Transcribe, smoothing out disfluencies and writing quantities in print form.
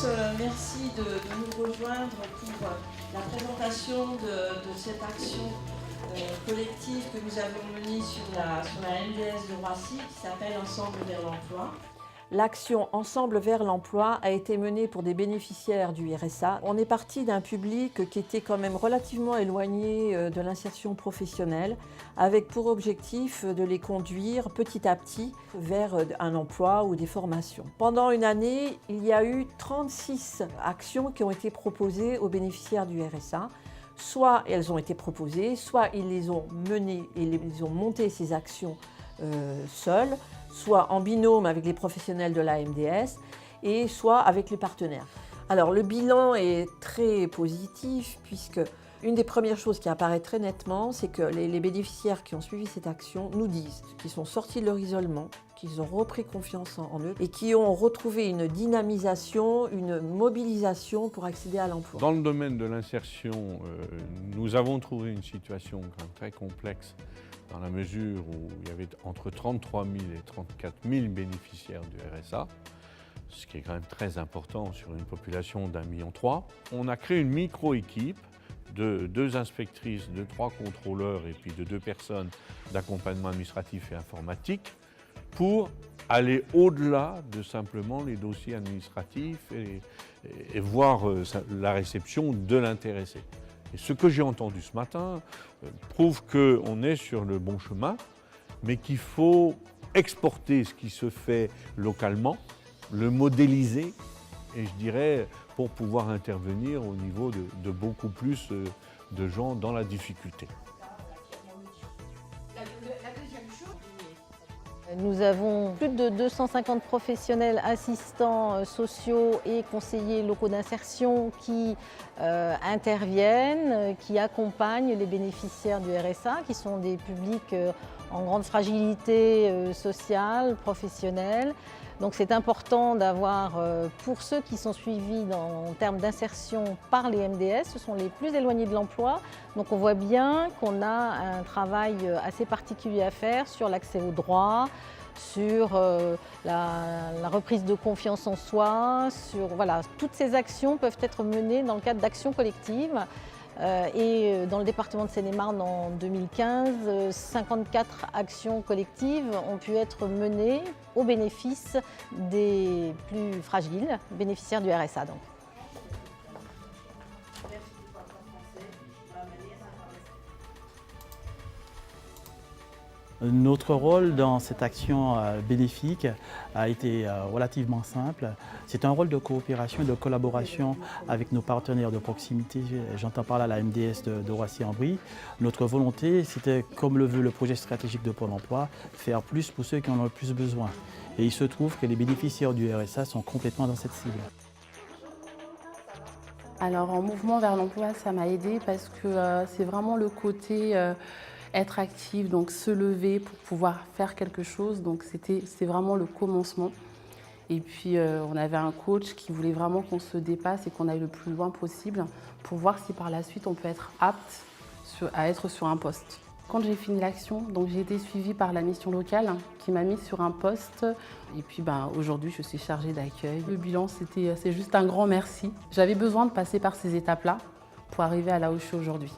tous, merci de nous rejoindre pour la présentation de cette action collective que nous avons menée sur la MDS de Roissy qui s'appelle Ensemble vers l'emploi. L'action Ensemble vers l'emploi a été menée pour des bénéficiaires du RSA. On est parti d'un public qui était quand même relativement éloigné de l'insertion professionnelle, avec pour objectif de les conduire petit à petit vers un emploi ou des formations. Pendant une année, il y a eu 36 actions qui ont été proposées aux bénéficiaires du RSA. Soit elles ont été proposées, soit ils les ont menées et ils ont monté ces actions seuls, soit en binôme avec les professionnels de la MDS et soit avec les partenaires. Alors le bilan est très positif puisque une des premières choses qui apparaît très nettement, c'est que les bénéficiaires qui ont suivi cette action nous disent qu'ils sont sortis de leur isolement, qu'ils ont repris confiance en eux et qui ont retrouvé une dynamisation, une mobilisation pour accéder à l'emploi. Dans le domaine de l'insertion, nous avons trouvé une situation quand même très complexe dans la mesure où il y avait entre 33 000 et 34 000 bénéficiaires du RSA, ce qui est quand même très important sur une population d'1,3 million. On a créé une micro-équipe de 2 inspectrices, de 3 contrôleurs et puis de 2 personnes d'accompagnement administratif et informatique pour aller au-delà de simplement les dossiers administratifs et voir la réception de l'intéressé. Et ce que j'ai entendu ce matin prouve qu'on est sur le bon chemin, mais qu'il faut exporter ce qui se fait localement, le modéliser, et je dirais, pour pouvoir intervenir au niveau de beaucoup plus de gens dans la difficulté. Nous avons plus de 250 professionnels assistants sociaux et conseillers locaux d'insertion qui interviennent, qui accompagnent les bénéficiaires du RSA, qui sont des publics en grande fragilité sociale, professionnelle. Donc c'est important d'avoir, pour ceux qui sont suivis en termes d'insertion par les MDS, ce sont les plus éloignés de l'emploi. Donc on voit bien qu'on a un travail assez particulier à faire sur l'accès aux droits, sur la reprise de confiance en soi, sur voilà, toutes ces actions peuvent être menées dans le cadre d'actions collectives. Et dans le département de Seine-et-Marne en 2015, 54 actions collectives ont pu être menées au bénéfice des plus fragiles, bénéficiaires du RSA. Donc. Notre rôle dans cette action bénéfique a été relativement simple. C'est un rôle de coopération et de collaboration avec nos partenaires de proximité. J'entends par là la MDS de Roissy-en-Brie. Notre volonté, c'était, comme le veut le projet stratégique de Pôle emploi, faire plus pour ceux qui en ont le plus besoin. Et il se trouve que les bénéficiaires du RSA sont complètement dans cette cible. Alors en mouvement vers l'emploi, ça m'a aidé parce que c'est vraiment le côté être actif, donc se lever pour pouvoir faire quelque chose. Donc c'est vraiment le commencement. Et puis on avait un coach qui voulait vraiment qu'on se dépasse et qu'on aille le plus loin possible pour voir si par la suite on peut être apte à être sur un poste. Quand j'ai fini l'action, donc j'ai été suivie par la mission locale qui m'a mise sur un poste. Et puis aujourd'hui, je suis chargée d'accueil. Le bilan, c'est juste un grand merci. J'avais besoin de passer par ces étapes-là pour arriver à là où je suis aujourd'hui.